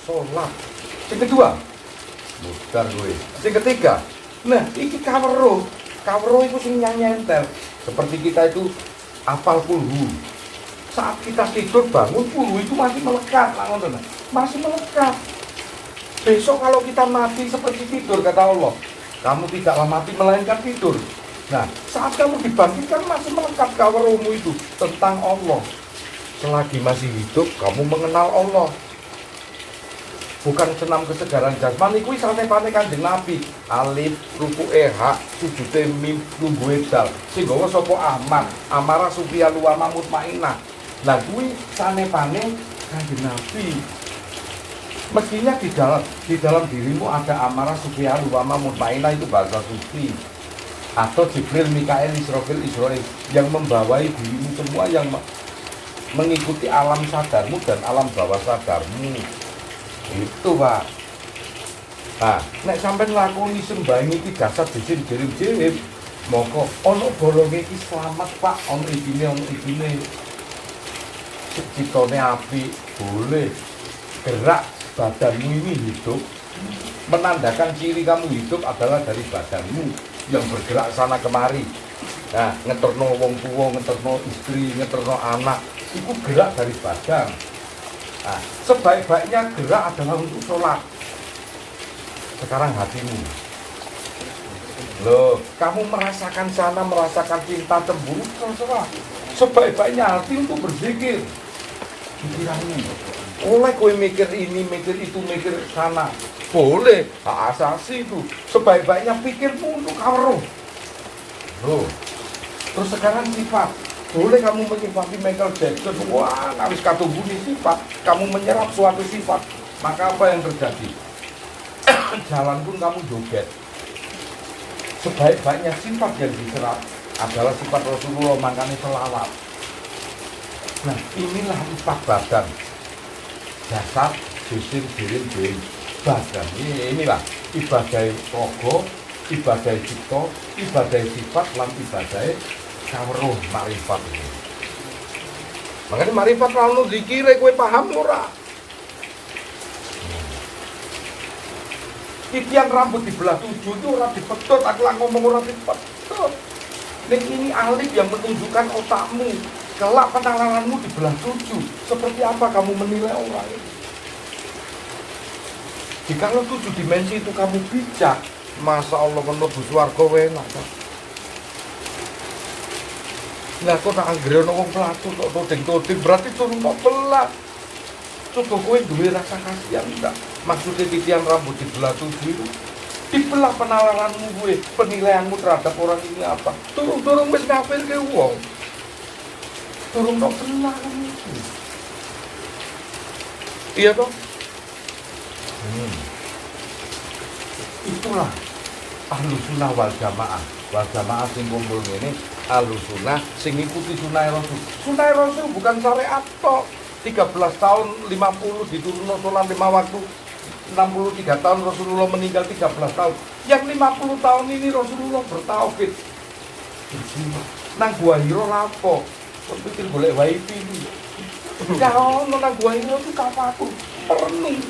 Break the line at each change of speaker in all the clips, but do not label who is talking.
sholat. Yang kedua, mudar gue. Yang ketiga, nah iki kawero itu sing nyentel. Seperti kita itu apal pulhu. Saat kita tidur bangun pulhu itu masih melekat, masih melekat. Besok kalau kita mati seperti tidur kata Allah, kamu tidaklah mati melainkan tidur. Nah, saat kamu dibangkitkan masih melekat kawerumu itu tentang Allah. Selagi masih hidup, kamu mengenal Allah. Bukan senam kesegaran jasmani, kuwi sanepane Kanjeng Nabi. Alif, ruku'e ha, sujude mim, lumbuhe dal. Sing gawa sapa Ahmad, amarah sufiya luwama mutmainah. Lah kuwi sanepane Kanjeng Nabi. Mestinya di dalam dirimu ada amarah sufiya luwama mutmainah, itu bahasa sufi. Atau Jibril, Mikael, Israfil, Israel yang membawai dirimu semua, yang mengikuti alam sadarmu dan alam bawah sadarmu. Itu Pak. Nah, nek sampai nglakoni sembahyang iki jasad disin jirim-jirim, moko ono bolonge iki selamat Pak, ono ikine. Citone api, boleh gerak badanmu ini hidup. Menandakan ciri kamu hidup adalah dari badanmu yang bergerak sana kemari. Nah, ngeterno wong tua, ngeterno istri, ngeterno anak, itu gerak dari badan. Nah, sebaik-baiknya gerak adalah untuk sholat. Sekarang hatimu. Loh, kamu merasakan sana, merasakan cinta, cemburu, terserah. Sebaik-baiknya hati untuk berzikir. Pikiranmu. Oleh kowe mikir ini, mikir itu, mikir sana. Boleh, hak asasi itu. Sebaik-baiknya pikirmu untuk kawruh. Loh. Terus sekarang sifat. Boleh kamu menyifati Michael Jackson. Wah, habis katubuni sifat. Kamu menyerap suatu sifat. Maka apa yang terjadi? Jalan pun kamu joget. Sebaik-baiknya sifat yang diserap adalah sifat Rasulullah, makanya selawat. Nah, inilah empat badan. Jasad, jisim, jirim, jirim. Badan inilah ibadah rogo, ibadah cipta, ibadah sifat, lan ibadah kawruh makrifat. Makanya makrifat lalu dikira kowe paham ora? Titian rambut dibelah 7 itu ora dipedhot, aku lah ngomong ora dipedhot. Ning ini alif yang menunjukkan otakmu. Kelak penalaranmu dibelah 7. Seperti apa kamu menilai orang ini? Jika lo 7 dimensi itu kamu bijak, masa Allah mlebu swarga enak. Lah kok nak anggere ana wong pelatu kok toding-toding berarti turun kok belah. Coba kowe duwe rasa kasihan enggak? Maksudnya titian rambut dibelah 7 itu dibelah penalaranmu gue, penilaianmu terhadap orang ini apa? Turun-turun wis ngafirke wong. Turun kok belah itu. Iya toh? Itulah ahlu sunnah wal jamaah. Wal jamaah sing kumpul ini ahlu sunnah sing ngikuti sunnah Rasul. Sunnah Rasul bukan syariat tok. 13 tahun 50 diturunno sholat 5 waktu. 63 tahun Rasulullah meninggal 13 tahun. Yang 50 tahun ini Rasulullah bertauhid. Nang Gua Hira lapo? Kok pikir golek wifi iki. Kalau nang Gua Hira itu kapaku penuh.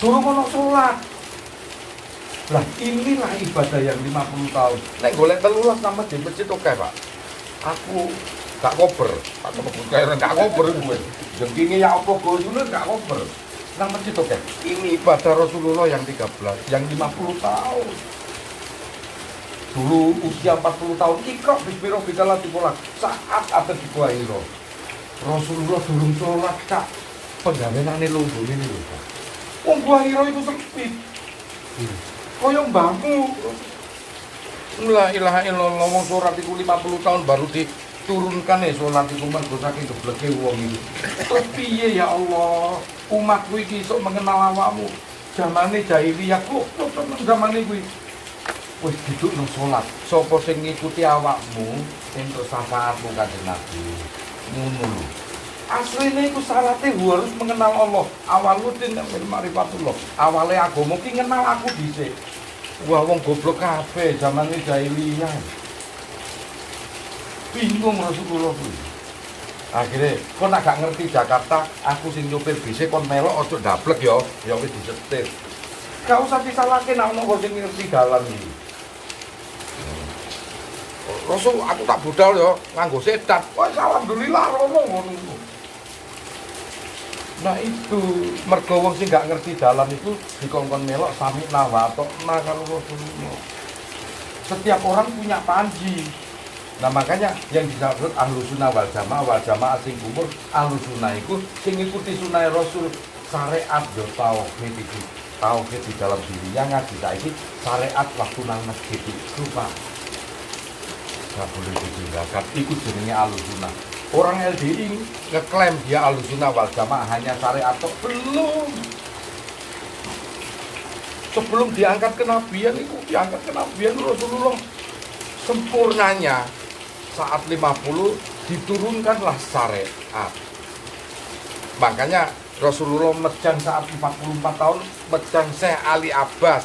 Durung ono sholat. Lah inilah ibadah yang 50 tahun. Nek golek 13 nama di masjid oke, Pak. Aku gak kober. Aku gak kober gue. Jengkinge ya apa gojune gak kober. Nang masjid oke. Ini ibadah Rasulullah yang 13, yang 50 tahun. Dulu usia 40 tahun Iqra bismillah bikalah dipola. Saat ada di Gua Hira. Rasulullah durung sholat, Kak. Penggawenane lungguh ini lho, Kak. Wong Gua Hira itu sempit. Kaya mbahmu. La ilaha illallah, wong sholat iku 50 tahun baru diturunkan ya sholat iku mergo saking gebleke wong iki. Terus piye ya Allah? Umatku iki iso mengenal awakmu. Zamane jahiliyah kok zamane kuwi. Wis dudukno sholat. Sapa sing ngikuti awakmu, entuk syafaatmu Kanjeng Nabi. Ngono lho. Asline iku syaratnya harus mengenal Allah. Awaludin ma'rifatullah. Awale agama ki ngenal aku dhisik. Wah wong goblok kabeh zamane jahiliyah. Bingung Rasulullah kuwi. Akhirnya, kok nak gak ngerti Jakarta, aku sing nyupir bisnya kon melok ojo dablek ya wis disetir. Gak usah disalahke nak ono sing ngerti dalan iki. Rasul aku tak budal ya nganggo sedan. Wah, alhamdulillah rono ngono. Nah itu mergo wong sing gak ngerti dalan itu dikongkon melok sami nawato nah karo Rasulullah. Setiap orang punya panji. Nah makanya yang disebut ahlus sunnah wal jamaah sing umur ahlus sunnah iku sing ngikuti sunah Rasul syariat yo tauhid iki. Tauhid di dalam dirinya ngaji saiki syariat waktu nang masjid itu Pak. Gak boleh ditinggalkan, ikut jenenge ahlus sunnah. Orang LDI ngeklaim dia ahlus sunnah wal jamaah hanya syariat belum. Sebelum diangkat kenabian itu diangkat kenabian Rasulullah sempurnanya saat 50 diturunkanlah syariat. Makanya Rasulullah mejang saat 44 tahun mejang Syekh Ali Abbas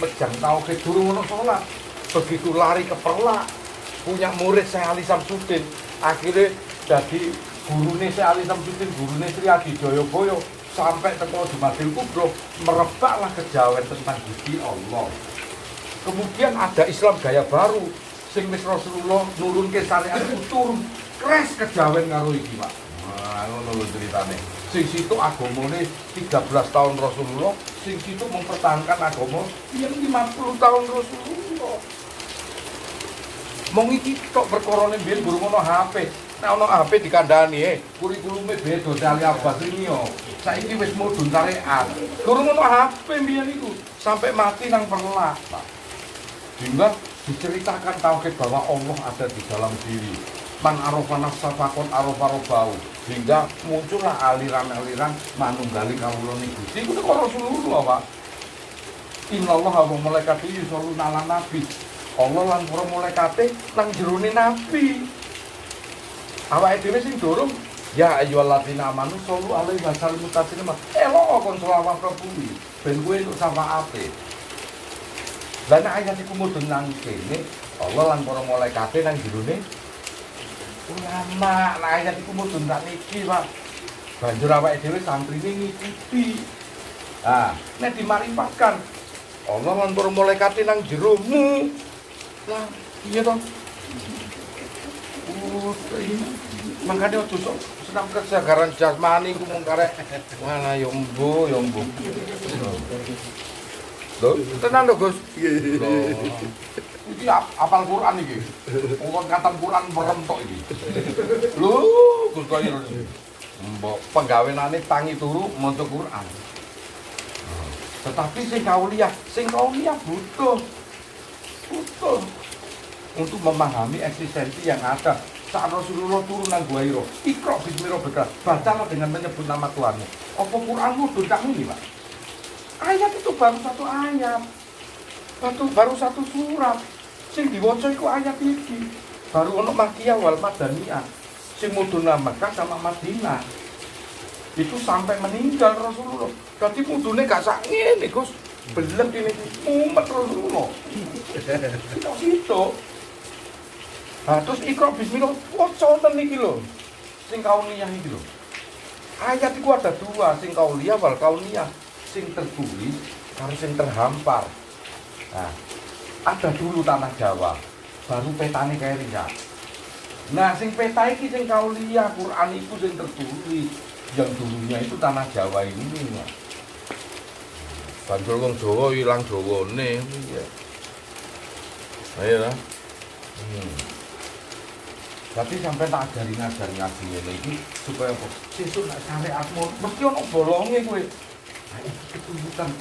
mejang tauhid durung ono salat. Begitu lari ke Perlak punya murid Syekh Ali Samsudin akhirnya jadi gurune Syekh Ali Samsudin gurune Sri Adi Joyoboyo sampai teko Jumadil Kubro merebaklah kejawen tentang Gusti Allah. Kemudian ada Islam gaya baru sing wis Rasulullah nurunke syariat turun kres kejawen karo iki, Pak. Nah, ngono lho ceritane. Sing situ agamane 13 tahun Rasulullah, sing situ mempertahankan agama yang 50 tahun Rasulullah. Mong iki tok perkorone biyen burung ono HP. Nek ono HP dikandani, kurikulume beda Syekh Ali Abbas iki yo. Saiki wis mudhun syariat. Durung ono HP biyen iku, sampai mati nang Perlak, Pak. Sehingga diceritakan tauhid bahwa Allah ada di dalam diri. Man arafa nafsa faqad arafa rabbahu. Hingga muncullah aliran-aliran manunggali kawulane Gusti. Iku karo Rasulullah, Pak. Innallaha wa malaikatahu yusholluna 'alan nabi. Allah lan para malaikate nang jerone nabi. Awake dhewe sing durung ya ayyuhalladzina amanu shollu alaihi wa sallimu taslima. Elok kon selawat kabuli ben kowe entuk syafaate. Lan ayat iku mudhun nang kene Allah lan para malaikate nang jerone ulama. Nah ayat iku mudhun tak niki, Pak. Banjur awake dhewe santrine ngikuti. Ah, nek dimarifatkan Allah lan para malaikate nang jeromu. Lah, iya toh. Makanya ojo sok senam kesagaran jasmani ku mung karek. Wah, yo mbo. Lho, tenan lho, Gus. Iki apal Quran iki. Wong katam Quran merem tok iki. Lho, Gus kok ngono. Mbok penggawenane tangi turu maca Quran. Tetapi sing kauliah butuh untuk memahami eksistensi yang ada. Saat Rasulullah turun nang Gua Hira, Iqra bismi rabbika, bacalah dengan menyebut nama Tuhanmu. Apa Quranmu cak ini, Pak? Ayat itu baru satu ayat. Baru satu surat. Sing diwaca iku ayat iki. Baru ono Makkiyah wal Madaniyah. Sing mudhun Makkah sama Madinah. Itu sampai meninggal Rasulullah. Dadi mudune gak sak ngene, Gus. Belum ini umat Rasulullah. Itu. Nah, terus Iqra bismillah, waca niki lho. Sing kauniyah iki lho. Ayat iku ada dua, sing kauliyah wal kauniyah. Sing tertulis karo sing terhampar. Nah, ada dulu tanah Jawa, baru petane kaya riya. Nah, sing peta iki sing kauliyah, Quran iku sing tertulis. Yang dulunya itu tanah Jawa ini. Banjur wong Jawa ilang Jawane. Iya. Ayo lah. Tapi sampai tak ajari ngaji ngene iki supaya apa? Sesuk nek syariatmu mesti ono bolonge kowe. Nah, iki ketunjukan.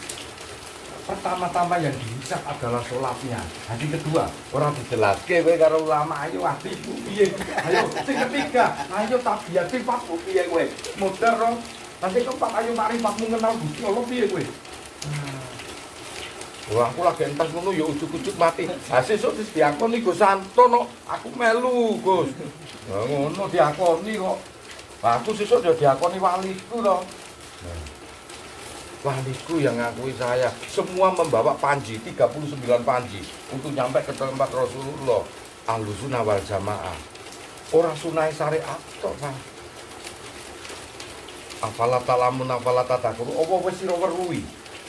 Pertama-tama yang dihisab adalah sholatnya. Hadis kedua, orang dijelaske kowe karo ulama, ayo atimu piye? Ayo sing ketiga, ayo tabiat sifatmu piye kowe? Modar ro. Nanti keempat, ayo makrifatmu kenal Gusti Allah piye kowe? Wah, aku lagi entas ngono ya ujug-ujug mati. Ha sesuk wis diakoni Gus Santono, aku melu, Gus. Lah ngono diakoni kok. Lah aku sesuk ya diakoni waliku to. Waliku yang ngakui saya. Semua membawa panji, 39 panji untuk nyampe ke tempat Rasulullah. Ahlus sunnah wal jamaah. Ora sunai syariat tok, Pak. Afala talamun afala tatakur. Apa wis sira weruhi?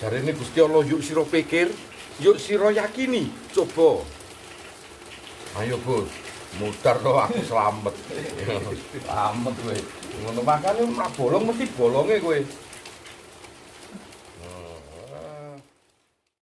Jarene Gusti Allah yuk sira pikir, yuk sira yakini. Coba. Ayo, Bos. Mutar to aku slamet. Slamet kowe. Ngono makane mak bolong mesti bolonge kowe.